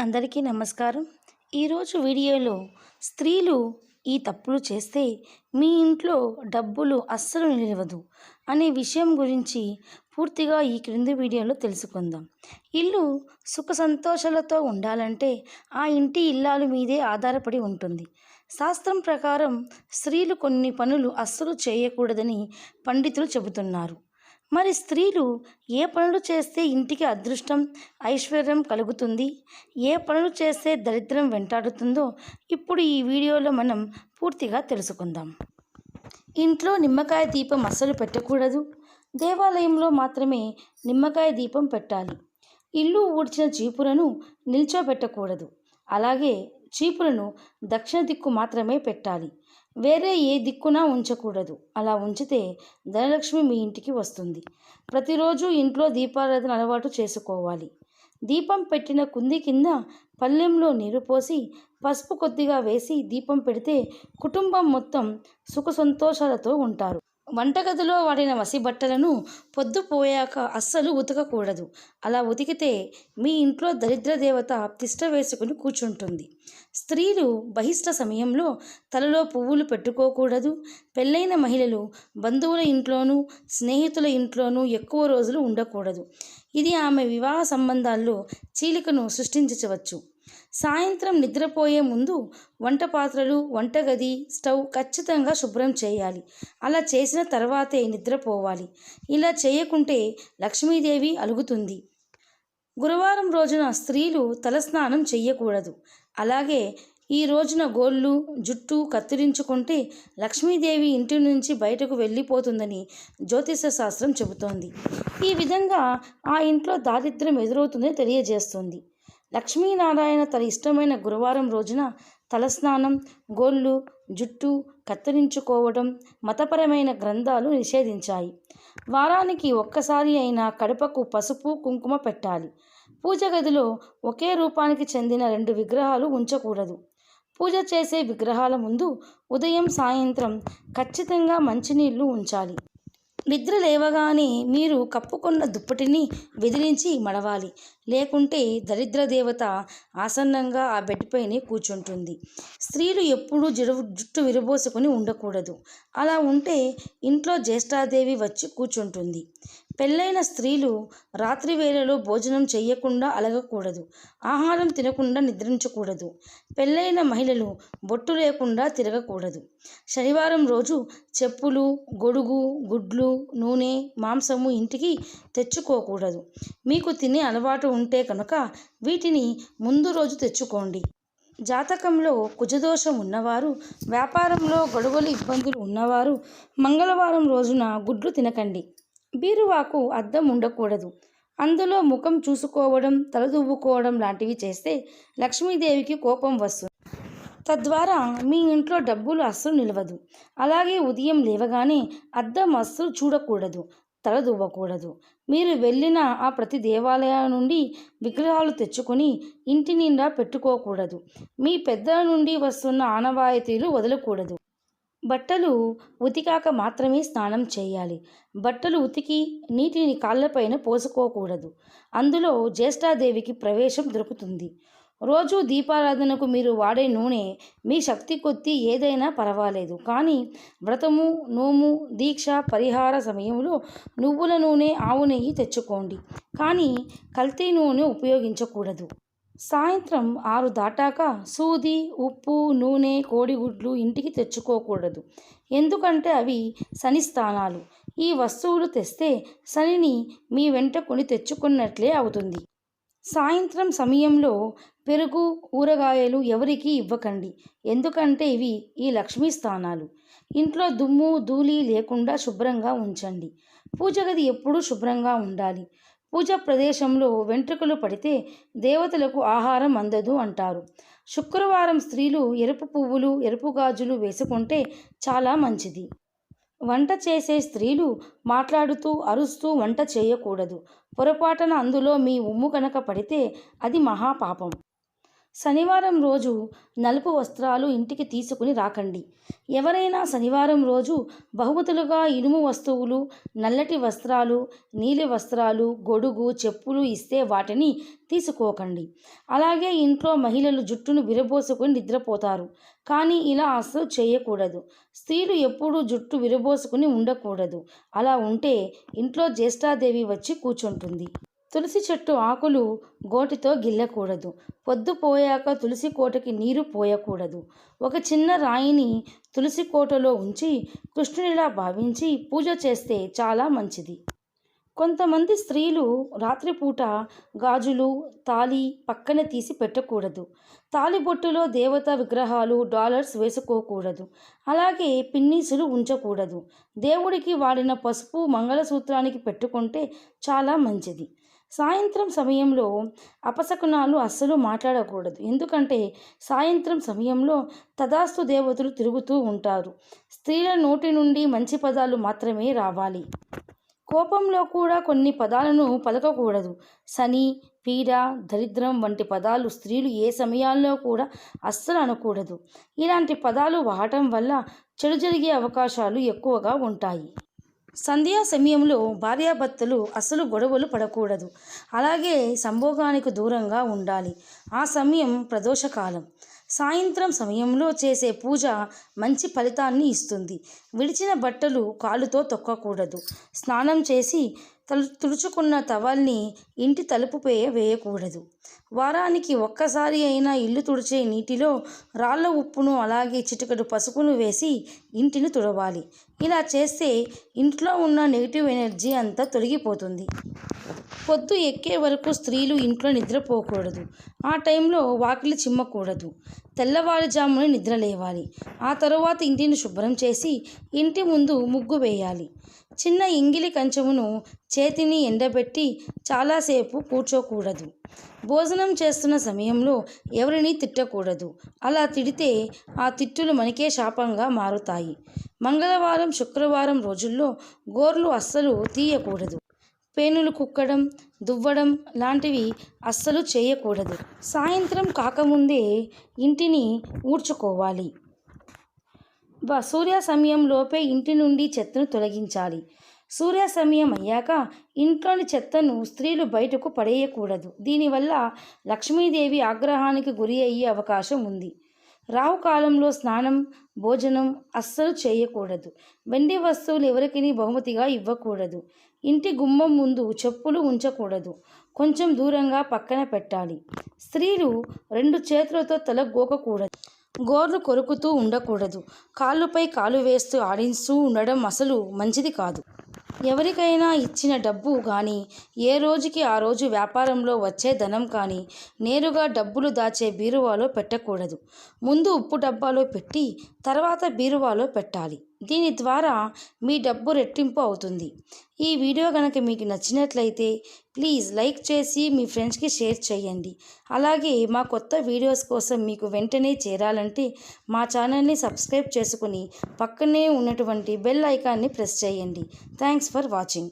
అందరికీ నమస్కారం. ఈరోజు వీడియోలో స్త్రీలు ఈ తప్పులు చేస్తే మీ ఇంట్లో డబ్బులు అస్సలు నిలవదు అనే విషయం గురించి పూర్తిగా ఈ క్రింది వీడియోలో తెలుసుకుందాం. ఇల్లు సుఖ సంతోషాలతో ఉండాలంటే ఆ ఇంటి ఇల్లాలు మీదే ఆధారపడి ఉంటుంది. శాస్త్రం ప్రకారం స్త్రీలు కొన్ని పనులు అస్సలు చేయకూడదని పండితులు చెబుతున్నారు. మరి స్త్రీలు ఏ పనులు చేస్తే ఇంటికి అదృష్టం, ఐశ్వర్యం కలుగుతుంది, ఏ పనులు చేస్తే దరిద్రం వెంటాడుతుందో ఇప్పుడు ఈ వీడియోలో మనం పూర్తిగా తెలుసుకుందాం. ఇంట్లో నిమ్మకాయ దీపం అస్సలు పెట్టకూడదు. దేవాలయంలో మాత్రమే నిమ్మకాయ దీపం పెట్టాలి. ఇల్లు ఊడ్చిన చీపురను నిల్చోబెట్టకూడదు. అలాగే చీపురను దక్షిణ దిక్కు మాత్రమే పెట్టాలి. వేరే ఏ దిక్కున ఉంచకూడదు. అలా ఉంచితే ధనలక్ష్మి మీ ఇంటికి వస్తుంది. ప్రతిరోజు ఇంట్లో దీపారాధన అలవాటు చేసుకోవాలి. దీపం పెట్టిన కుంది కింద పళ్ళెంలో నీరు పోసి పసుపు కొద్దిగా వేసి దీపం పెడితే కుటుంబం మొత్తం సుఖ సంతోషాలతో ఉంటారు. వంటగదిలో వాడిన మసి బట్టలను పొద్దుపోయాక అస్సలు ఉతకకూడదు. అలా ఉతికితే మీ ఇంట్లో దరిద్ర దేవత తిష్ట వేసుకుని కూర్చుంటుంది. స్త్రీలు బహిష్ట సమయంలో తలలో పువ్వులు పెట్టుకోకూడదు. పెళ్ళైన మహిళలు బంధువుల ఇంట్లోనూ స్నేహితుల ఇంట్లోనూ ఎక్కువ రోజులు ఉండకూడదు. ఇది ఆమె వివాహ సంబంధాల్లో చీలికను సృష్టించవచ్చు. సాయంత్రం నిద్రపోయే ముందు వంట పాత్రలు, వంటగది, స్టవ్ ఖచ్చితంగా శుభ్రం చేయాలి. అలా చేసిన తర్వాతే నిద్రపోవాలి. ఇలా చేయకుంటే లక్ష్మీదేవి అలుగుతుంది. గురువారం రోజున స్త్రీలు తలస్నానం చెయ్యకూడదు. అలాగే ఈ రోజున గోళ్ళు, జుట్టు కత్తిరించుకుంటే లక్ష్మీదేవి ఇంటి నుంచి బయటకు వెళ్ళిపోతుందని జ్యోతిష శాస్త్రం చెబుతోంది. ఈ విధంగా ఆ ఇంట్లో దారిద్ర్యం ఎదురవుతుందని తెలియజేస్తుంది. లక్ష్మీనారాయణ తన ఇష్టమైన గురువారం రోజున తలస్నానం, గోళ్ళు, జుట్టు కత్తిరించుకోవడం మతపరమైన గ్రంథాలు నిషేధించాయి. వారానికి ఒక్కసారి అయినా కడపకు పసుపు, కుంకుమ పెట్టాలి. పూజ గదిలో ఒకే రూపానికి చెందిన 2 విగ్రహాలు ఉంచకూడదు. పూజ చేసే విగ్రహాల ముందు ఉదయం, సాయంత్రం ఖచ్చితంగా మంచినీళ్లు ఉంచాలి. నిద్ర లేవగానే మీరు కప్పుకున్న దుప్పటిని విదిలించి మడవాలి. లేకుంటే దరిద్ర దేవత ఆసన్నంగా ఆ బెడ్పైనే కూర్చుంటుంది. స్త్రీలు ఎప్పుడూ జుట్టు విరబోసుకొని ఉండకూడదు. అలా ఉంటే ఇంట్లో జ్యేష్ఠాదేవి వచ్చి కూర్చుంటుంది. పెళ్ళైన స్త్రీలు రాత్రి వేళలో భోజనం చేయకుండా అలగకూడదు. ఆహారం తినకుండా నిద్రించకూడదు. పెళ్ళైన మహిళలు బొట్టు లేకుండా తిరగకూడదు. శనివారం రోజు చెప్పులు, గొడుగు, గుడ్లు, నూనె, మాంసము ఇంటికి తెచ్చుకోకూడదు. మీకు తినే అలవాటు ఉంటే కనుక వీటిని ముందు రోజు తెచ్చుకోండి. జాతకంలో కుజదోషం ఉన్నవారు, వ్యాపారంలో గొడవలు ఇబ్బందులు ఉన్నవారు మంగళవారం రోజున గుడ్లు తినకండి. బీరువాకు అద్దం ఉండకూడదు. అందులో ముఖం చూసుకోవడం, తలదువ్వుకోవడం లాంటివి చేస్తే లక్ష్మీదేవికి కోపం వస్తుంది. తద్వారా మీ ఇంట్లో డబ్బులు అస్సలు నిలవదు. అలాగే ఉదయం లేవగానే అద్దం అస్సలు చూడకూడదు, తల దువ్వకూడదు. మీరు వెళ్ళిన ఆ ప్రతి దేవాలయం నుండి విగ్రహాలు తెచ్చుకొని ఇంటి నిండా పెట్టుకోకూడదు. మీ పెద్దల నుండి వస్తున్న ఆనవాయితీలు వదలకూడదు. బట్టలు ఉతికాక మాత్రమే స్నానం చేయాలి. బట్టలు ఉతికి నీటిని కాళ్ళపైన పోసుకోకూడదు. అందులో జ్యేష్ఠాదేవికి ప్రవేశం దొరుకుతుంది. రోజు దీపారాధనకు మీరు వాడే నూనె మీ శక్తి కొద్దీ ఏదైనా పర్వాలేదు. కానీ వ్రతము, నోము, దీక్ష, పరిహార సమయంలో నువ్వుల నూనె, ఆవు నెయ్యి తెచ్చుకోండి. కానీ కల్తీ నూనె ఉపయోగించకూడదు. సాయంత్రం 6 దాటాక సూది, ఉప్పు, నూనె, కోడిగుడ్లు ఇంటికి తెచ్చుకోకూడదు. ఎందుకంటే అవి శని స్థానాలు. ఈ వస్తువులు తెస్తే శనిని మీ వెంట కొని తెచ్చుకున్నట్లే అవుతుంది. సాయంత్రం సమయంలో పెరుగు, ఊరగాయలు ఎవరికీ ఇవ్వకండి. ఎందుకంటే ఇవి ఈ లక్ష్మీ స్థానాలు. ఇంట్లో దుమ్ము, ధూళి లేకుండా శుభ్రంగా ఉంచండి. పూజ గది ఎప్పుడూ శుభ్రంగా ఉండాలి. పూజ ప్రదేశంలో వెంట్రుకలు పడితే దేవతలకు ఆహారం అందదు అంటారు. శుక్రవారం స్త్రీలు ఎరుపు పువ్వులు, ఎరుపు గాజులు వేసుకుంటే చాలా మంచిది. వంట చేసే స్త్రీలు మాట్లాడుతూ, అరుస్తూ వంట చేయకూడదు. పొరపాటున అందులో మీ ఉమ్ము కనుక పడితే అది మహాపాపం. శనివారం రోజు నలుపు వస్త్రాలు ఇంటికి తీసుకుని రాకండి. ఎవరైనా శనివారం రోజు బహుమతులుగా ఇనుము వస్తువులు, నల్లటి వస్త్రాలు, నీలి వస్త్రాలు, గొడుగు, చెప్పులు ఇస్తే వాటిని తీసుకోకండి. అలాగే ఇంట్లో మహిళలు జుట్టును విరబోసుకొని నిద్రపోతారు. కానీ ఇలా అస్సలు చేయకూడదు. స్త్రీలు ఎప్పుడూ జుట్టు విరబోసుకుని ఉండకూడదు. అలా ఉంటే ఇంట్లో జ్యేష్ఠాదేవి వచ్చి కూర్చుంటుంది. తులసి చెట్టు ఆకులు గోటితో గిల్లకూడదు. పొద్దుపోయాక తులసి కోటకి నీరు పోయకూడదు. ఒక చిన్న రాయిని తులసి కోటలో ఉంచి కృష్ణునిలా భావించి పూజ చేస్తే చాలా మంచిది. కొంతమంది స్త్రీలు రాత్రిపూట గాజులు, తాళి పక్కన తీసి పెట్టకూడదు. తాళిబొట్టులో దేవతా విగ్రహాలు, డాలర్స్ వేసుకోకూడదు. అలాగే పిన్నీసులు ఉంచకూడదు. దేవుడికి వాడిన పసుపు మంగళసూత్రానికి పెట్టుకుంటే చాలా మంచిది. సాయంత్రం సమయంలో అపశకునాలు అస్సలు మాట్లాడకూడదు. ఎందుకంటే సాయంత్రం సమయంలో తదాస్తు దేవతలు తిరుగుతూ ఉంటారు. స్త్రీల నోటి నుండి మంచి పదాలు మాత్రమే రావాలి. కోపంలో కూడా కొన్ని పదాలను పలకకూడదు. శని, పీడ, దరిద్రం వంటి పదాలు స్త్రీలు ఏ సమయాల్లో కూడా అస్సలు అనకూడదు. ఇలాంటి పదాలు వాడటం వల్ల చెడు జరిగే అవకాశాలు ఎక్కువగా ఉంటాయి. సంధ్యా సమయంలో భార్యాభర్తలు అసలు గొడవలు పడకూడదు. అలాగే సంభోగానికి దూరంగా ఉండాలి. ఆ సమయం ప్రదోషకాలం. సాయంత్రం సమయంలో చేసే పూజ మంచి ఫలితాన్ని ఇస్తుంది. విడిచిన బట్టలు కాలుతో తొక్కకూడదు. స్నానం చేసి తుడుచుకున్న టవల్ని ఇంటి తలుపుపై వేయకూడదు. వారానికి ఒక్కసారి అయినా ఇల్లు తుడిచే నీటిలో రాళ్ళ ఉప్పును అలాగే చిటికెడు పసుపును వేసి ఇంటిని తుడవాలి. ఇలా చేస్తే ఇంట్లో ఉన్న నెగిటివ్ ఎనర్జీ అంతా తొలగిపోతుంది. పొద్దు ఎక్కే వరకు స్త్రీలు ఇంట్లో నిద్రపోకూడదు. ఆ టైంలో వాకిలి చిమ్మకూడదు. తెల్లవారుజామున నిద్ర లేవాలి. ఆ తరువాత ఇంటిని శుభ్రం చేసి ఇంటి ముందు ముగ్గు వేయాలి. చిన్న ఎంగిలి కంచమును చేతిని ఎండబెట్టి చాలాసేపు కూర్చోకూడదు. భోజనం చేస్తున్న సమయంలో ఎవరిని తిట్టకూడదు. అలా తిడితే ఆ తిట్టులు మనకే శాపంగా మారుతాయి. మంగళవారం, శుక్రవారం రోజుల్లో గోర్లు అస్సలు తీయకూడదు. పేనులు కుక్కడం, దువ్వడం లాంటివి అస్సలు చేయకూడదు. సాయంత్రం కాకముందే ఇంటిని ఊడ్చుకోవాలి. సూర్యాస్తమయంలోపే ఇంటి నుండి చెత్తను తొలగించాలి. సూర్యాస్తమయం అయ్యాక ఇంట్లోని చెత్తను స్త్రీలు బయటకు పడేయకూడదు. దీనివల్ల లక్ష్మీదేవి ఆగ్రహానికి గురి అయ్యే అవకాశం ఉంది. రావుకాలంలో స్నానం, భోజనం అస్సలు చేయకూడదు. వెండి వస్తువులు ఎవరికీ బహుమతిగా ఇవ్వకూడదు. ఇంటి గుమ్మం ముందు చెప్పులు ఉంచకూడదు. కొంచెం దూరంగా పక్కన పెట్టాలి. స్త్రీలు 2 చేతులతో తల గోకకూడదు. గోర్లు కొరుకుతూ ఉండకూడదు. కాళ్ళపై కాలు వేస్తూ ఆడిస్తూ ఉండడం అసలు మంచిది కాదు. ఎవరికైనా ఇచ్చిన డబ్బు కానీ, ఏ రోజుకి ఆ రోజు వ్యాపారంలో వచ్చే ధనం కానీ నేరుగా డబ్బులు దాచే బీరువాలో పెట్టకూడదు. ముందు ఉప్పు డబ్బాలో పెట్టి తర్వాత బీరువాలో పెట్టాలి. దీని ద్వారా మీ డబ్బు రెట్టింపు అవుతుంది. ఈ వీడియో కనుక మీకు నచ్చినట్లయితే ప్లీజ్ లైక్ చేసి మీ ఫ్రెండ్స్కి షేర్ చేయండి. అలాగే మా కొత్త వీడియోస్ కోసం మీకు వెంటనే చేరాలంటే మా ఛానల్ని సబ్స్క్రైబ్ చేసుకుని పక్కనే ఉన్నటువంటి బెల్ ఐకాన్ని ప్రెస్ చేయండి. Thanks for watching.